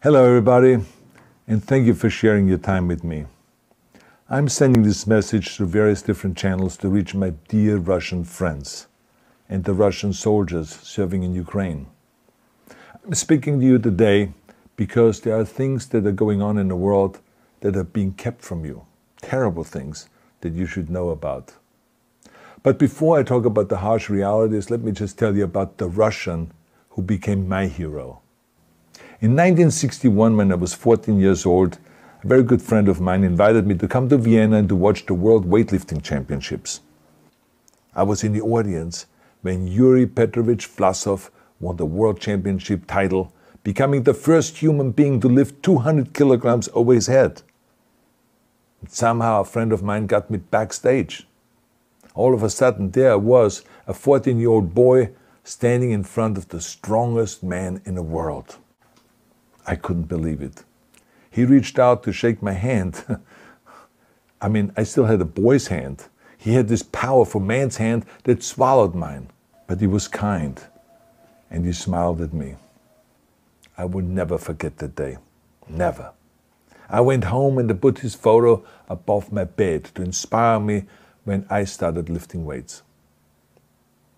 Hello everybody, and thank you for sharing your time with me. I'm sending this message through various different channels to reach my dear Russian friends and the Russian soldiers serving in Ukraine. I'm speaking to you today because there are things that are going on in the world that are being kept from you, terrible things that you should know about. But before I talk about the harsh realities, let me just tell you about the Russian who became my hero. In 1961, when I was 14 years old, a very good friend of mine invited me to come to Vienna and to watch the World Weightlifting Championships. I was in the audience when Yuri Petrovich Vlasov won the World Championship title, becoming the first human being to lift 200 kilograms over his head. And somehow a friend of mine got me backstage. All of a sudden there I was, a 14-year-old boy, standing in front of the strongest man in the world. I couldn't believe it. He reached out to shake my hand. I still had a boy's hand. He had this powerful man's hand that swallowed mine. But he was kind, and he smiled at me. I will never forget that day. Never. I went home and I put his photo above my bed to inspire me when I started lifting weights.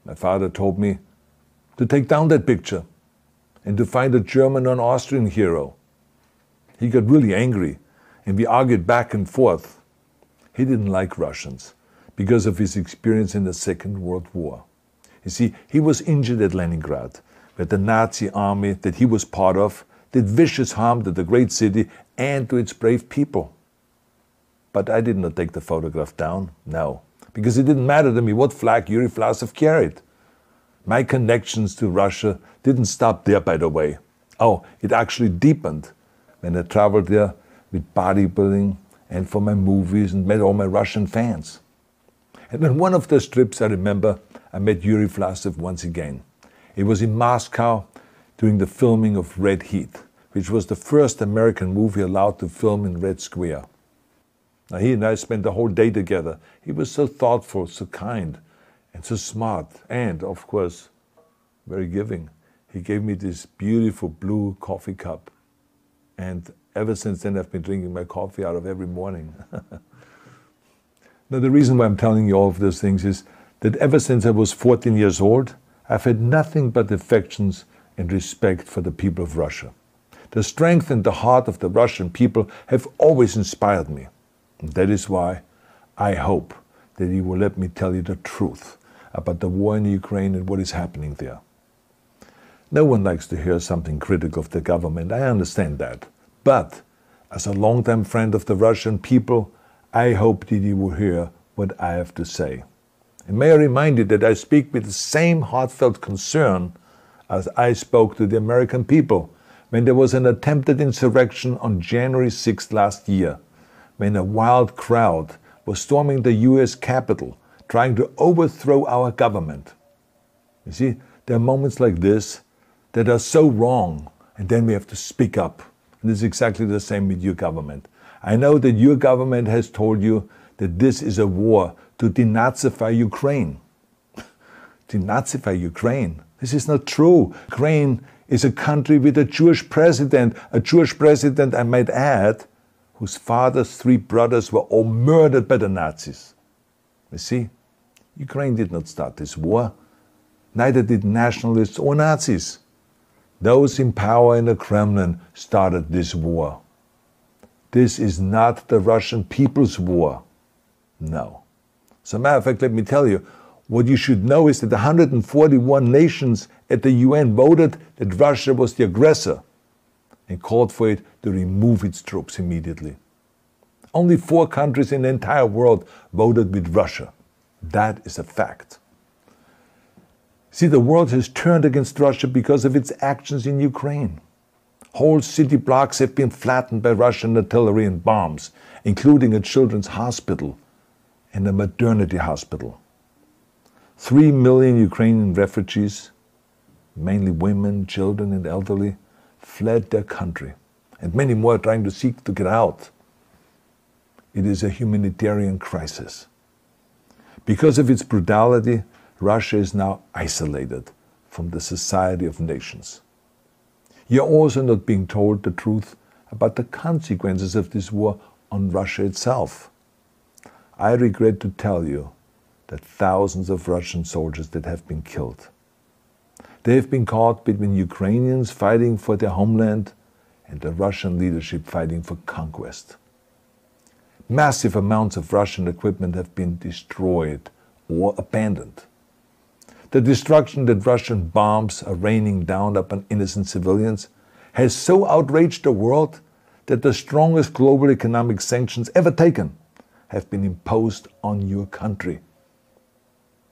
My father told me to take down that picture and to find a German or an Austrian hero. He got really angry, and we argued back and forth. He didn't like Russians because of his experience in the Second World War. You see, he was injured at Leningrad, where the Nazi army that he was part of did vicious harm to the great city and to its brave people. But I did not take the photograph down, no, because it didn't matter to me what flag Yuri Vlasov carried. My connections to Russia didn't stop there, by the way. Oh, it actually deepened when I traveled there with bodybuilding and for my movies and met all my Russian fans. And on one of those trips, I remember, I met Yuri Vlasov once again. It was in Moscow during the filming of Red Heat, which was the first American movie allowed to film in Red Square. Now, he and I spent the whole day together. He was so thoughtful, so kind, and so smart, and, of course, very giving. He gave me this beautiful blue coffee cup. And ever since then, I've been drinking my coffee out of every morning. Now, the reason why I'm telling you all of those things is that ever since I was 14 years old, I've had nothing but affections and respect for the people of Russia. The strength and the heart of the Russian people have always inspired me. And that is why I hope that you will let me tell you the truth about the war in Ukraine and what is happening there. No one likes to hear something critical of the government, I understand that. But as a longtime friend of the Russian people, I hope that you will hear what I have to say. And may I remind you that I speak with the same heartfelt concern as I spoke to the American people when there was an attempted insurrection on January 6th last year, when a wild crowd was storming the US Capitol, trying to overthrow our government. You see, there are moments like this that are so wrong, and then we have to speak up. And it's exactly the same with your government. I know that your government has told you that this is a war to denazify Ukraine. Denazify Ukraine? This is not true. Ukraine is a country with a Jewish president, I might add, whose father's 3 brothers were all murdered by the Nazis. You see, Ukraine did not start this war. Neither did nationalists or Nazis. Those in power in the Kremlin started this war. This is not the Russian people's war. No. As a matter of fact, let me tell you, what you should know is that 141 nations at the UN voted that Russia was the aggressor and called for it to remove its troops immediately. Only 4 countries in the entire world voted with Russia. That is a fact. See, the world has turned against Russia because of its actions in Ukraine. Whole city blocks have been flattened by Russian artillery and bombs, including a children's hospital and a maternity hospital. 3 million Ukrainian refugees, mainly women, children, and elderly, fled their country, and many more are trying to seek to get out. It is a humanitarian crisis. Because of its brutality, Russia is now isolated from the society of nations. You're also not being told the truth about the consequences of this war on Russia itself. I regret to tell you that thousands of Russian soldiers that have been killed. They have been caught between Ukrainians fighting for their homeland and the Russian leadership fighting for conquest. Massive amounts of Russian equipment have been destroyed or abandoned. The destruction that Russian bombs are raining down upon innocent civilians has so outraged the world that the strongest global economic sanctions ever taken have been imposed on your country.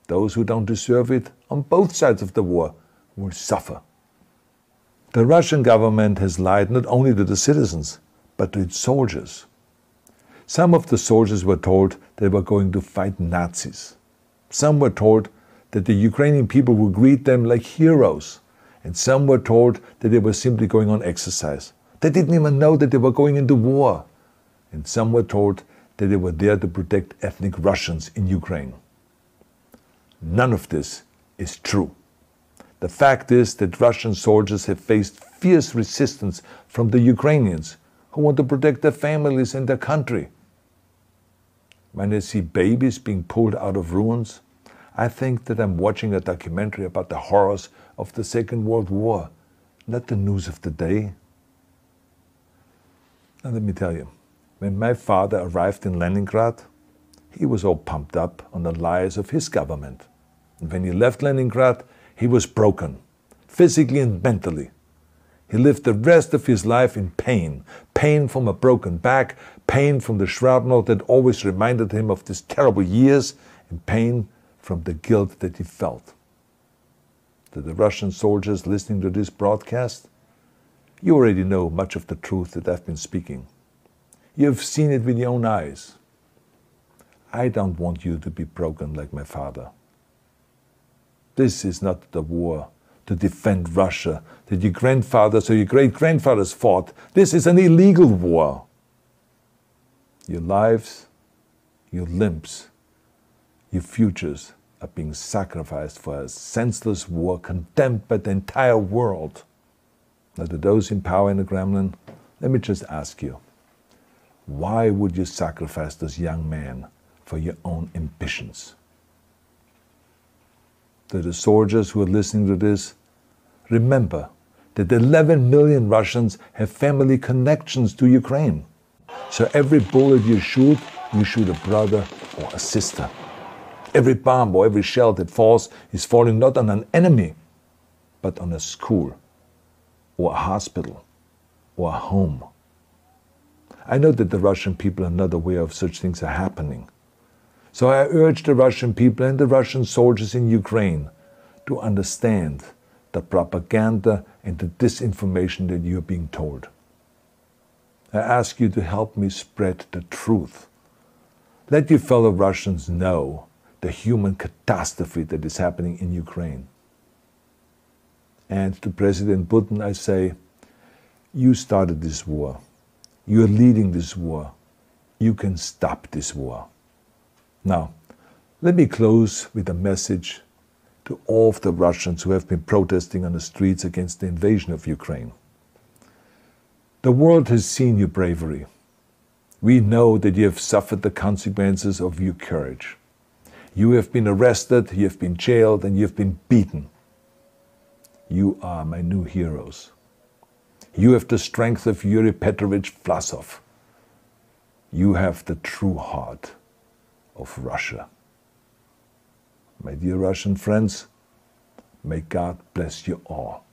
Those who don't deserve it on both sides of the war will suffer. The Russian government has lied not only to the citizens, but to its soldiers. Some of the soldiers were told they were going to fight Nazis. Some were told that the Ukrainian people would greet them like heroes. And some were told that they were simply going on exercise. They didn't even know that they were going into war. And some were told that they were there to protect ethnic Russians in Ukraine. None of this is true. The fact is that Russian soldiers have faced fierce resistance from the Ukrainians who want to protect their families and their country. When I see babies being pulled out of ruins, I think that I'm watching a documentary about the horrors of the Second World War, not the news of the day. Now let me tell you, when my father arrived in Leningrad, he was all pumped up on the lies of his government. And when he left Leningrad, he was broken, physically and mentally. He lived the rest of his life in pain. Pain from a broken back, pain from the shrapnel that always reminded him of these terrible years, and pain from the guilt that he felt. To the Russian soldiers listening to this broadcast, you already know much of the truth that I've been speaking. You have seen it with your own eyes. I don't want you to be broken like my father. This is not the war to defend Russia that your grandfathers or your great-grandfathers fought. This is an illegal war. Your lives, your limbs, your futures are being sacrificed for a senseless war condemned by the entire world. Now, to those in power in the Kremlin, let me just ask you, why would you sacrifice those young men for your own ambitions? To the soldiers who are listening to this, remember that 11 million Russians have family connections to Ukraine. So every bullet you shoot a brother or a sister. Every bomb or every shell that falls is falling not on an enemy, but on a school, or a hospital, or a home. I know that the Russian people are not aware of such things are happening. So I urge the Russian people and the Russian soldiers in Ukraine to understand the propaganda and the disinformation that you are being told. I ask you to help me spread the truth. Let your fellow Russians know the human catastrophe that is happening in Ukraine. And to President Putin I say, you started this war. You are leading this war. You can stop this war. Now, let me close with a message to all of the Russians who have been protesting on the streets against the invasion of Ukraine. The world has seen your bravery. We know that you have suffered the consequences of your courage. You have been arrested, you have been jailed, and you have been beaten. You are my new heroes. You have the strength of Yuri Petrovich Vlasov. You have the true heart of Russia. My dear Russian friends, may God bless you all.